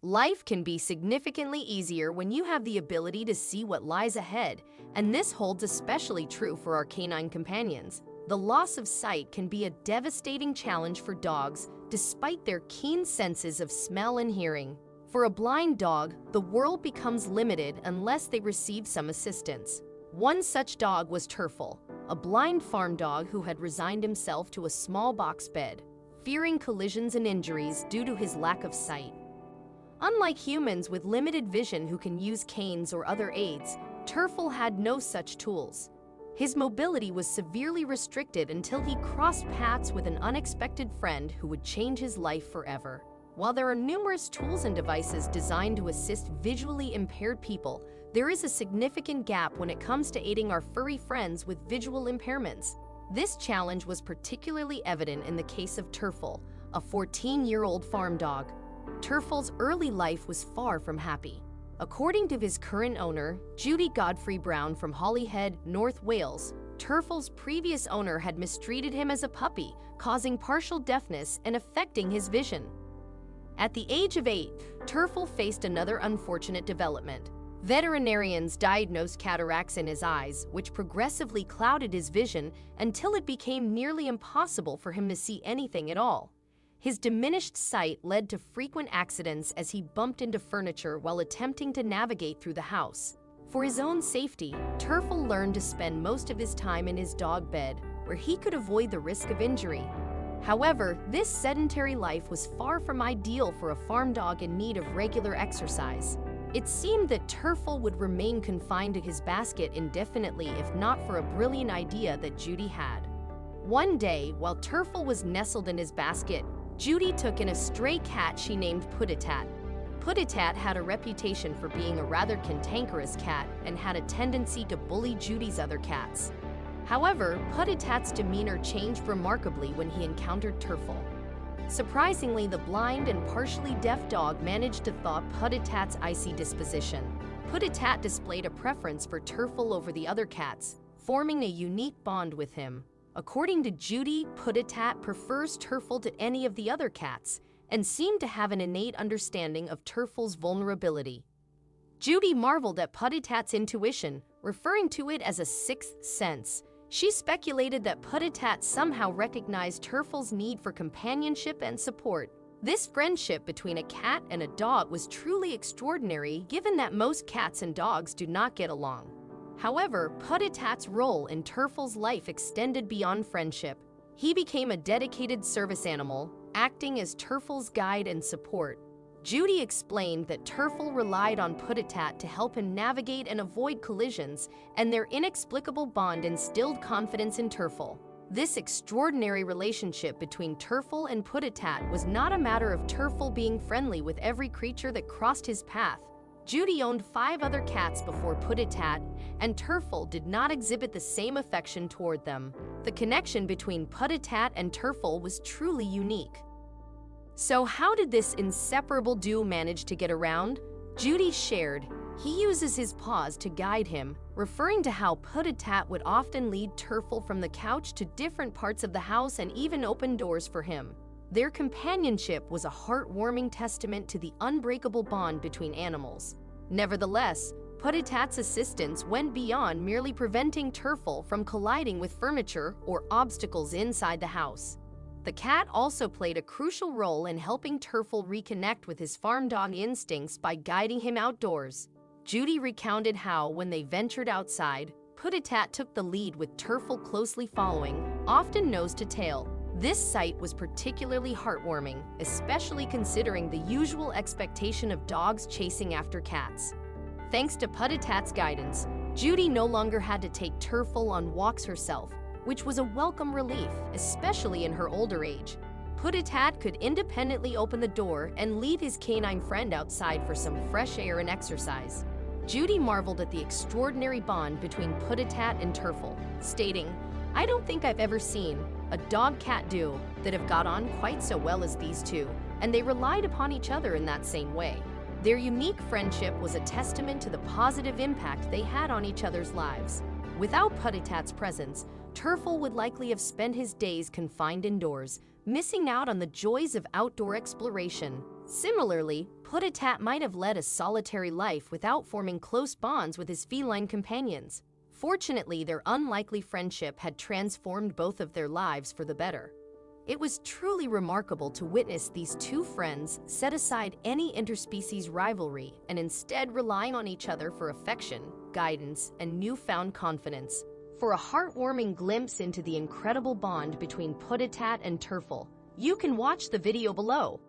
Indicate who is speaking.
Speaker 1: Life can be significantly easier when you have the ability to see what lies ahead, and this holds especially true for our canine companions. The loss of sight can be a devastating challenge for dogs, despite their keen senses of smell and hearing. For a blind dog, the world becomes limited unless they receive some assistance. One such dog was Terfel, a blind farm dog who had resigned himself to a small box bed, fearing collisions and injuries due to his lack of sight. Unlike humans with limited vision who can use canes or other aids, Terfel had no such tools. His mobility was severely restricted until he crossed paths with an unexpected friend who would change his life forever. While there are numerous tools and devices designed to assist visually impaired people, there is a significant gap when it comes to aiding our furry friends with visual impairments. This challenge was particularly evident in the case of Terfel, a 14-year-old farm dog. Terfel's early life was far from happy. According to his current owner, Judy Godfrey Brown from Holyhead, North Wales, Terfel's previous owner had mistreated him as a puppy, causing partial deafness and affecting his vision. At the age of 8, Terfel faced another unfortunate development. Veterinarians diagnosed cataracts in his eyes, which progressively clouded his vision until it became nearly impossible for him to see anything at all. His diminished sight led to frequent accidents as he bumped into furniture while attempting to navigate through the house. For his own safety, Terfel learned to spend most of his time in his dog bed, where he could avoid the risk of injury. However, this sedentary life was far from ideal for a farm dog in need of regular exercise. It seemed that Terfel would remain confined to his basket indefinitely if not for a brilliant idea that Judy had. One day, while Terfel was nestled in his basket, Judy took in a stray cat she named Put-a-tat. Put-a-tat had a reputation for being a rather cantankerous cat and had a tendency to bully Judy's other cats. However, Put-a-tat's demeanor changed remarkably when he encountered Terfel. Surprisingly, the blind and partially deaf dog managed to thaw Put-a-tat's icy disposition. Put-a-tat displayed a preference for Terfel over the other cats, forming a unique bond with him. According to Judy, Put-a-tat prefers Terfel to any of the other cats and seemed to have an innate understanding of Terfel's vulnerability. Judy marveled at Put-a-tat's intuition, referring to it as a sixth sense. She speculated that Put-a-tat somehow recognized Terfel's need for companionship and support. This friendship between a cat and a dog was truly extraordinary, given that most cats and dogs do not get along. However, Put-a-tat's role in Terfel's life extended beyond friendship. He became a dedicated service animal, acting as Terfel's guide and support. Judy explained that Terfel relied on Put-a-tat to help him navigate and avoid collisions, and their inexplicable bond instilled confidence in Terfel. This extraordinary relationship between Terfel and Put-a-tat was not a matter of Terfel being friendly with every creature that crossed his path. Judy owned 5 other cats before Put-a-tat, and Terfel did not exhibit the same affection toward them. The connection between Put-a-tat and Terfel was truly unique. So how did this inseparable duo manage to get around? Judy shared, "He uses his paws to guide him," referring to how Put-a-tat would often lead Terfel from the couch to different parts of the house and even open doors for him. Their companionship was a heartwarming testament to the unbreakable bond between animals. Nevertheless, Put-a-tat's assistance went beyond merely preventing Terfel from colliding with furniture or obstacles inside the house. The cat also played a crucial role in helping Terfel reconnect with his farm dog instincts by guiding him outdoors. Judy recounted how, when they ventured outside, Put-a-tat took the lead with Terfel closely following, often nose to tail. This sight was particularly heartwarming, especially considering the usual expectation of dogs chasing after cats. Thanks to Put-a-tat's guidance, Judy no longer had to take Terfel on walks herself, which was a welcome relief, especially in her older age. Put-a-tat could independently open the door and leave his canine friend outside for some fresh air and exercise. Judy marveled at the extraordinary bond between Put-a-tat and Terfel, stating, "I don't think I've ever seen a dog-cat duo that have got on quite so well as these two, and they relied upon each other in that same way." Their unique friendship was a testament to the positive impact they had on each other's lives. Without Put-a-tat's presence, Terfel would likely have spent his days confined indoors, missing out on the joys of outdoor exploration. Similarly, Puttatat might have led a solitary life without forming close bonds with his feline companions. Fortunately, their unlikely friendship had transformed both of their lives for the better. It was truly remarkable to witness these two friends set aside any interspecies rivalry and instead rely on each other for affection, guidance, and newfound confidence. For a heartwarming glimpse into the incredible bond between Puttatat and Terfel, you can watch the video below.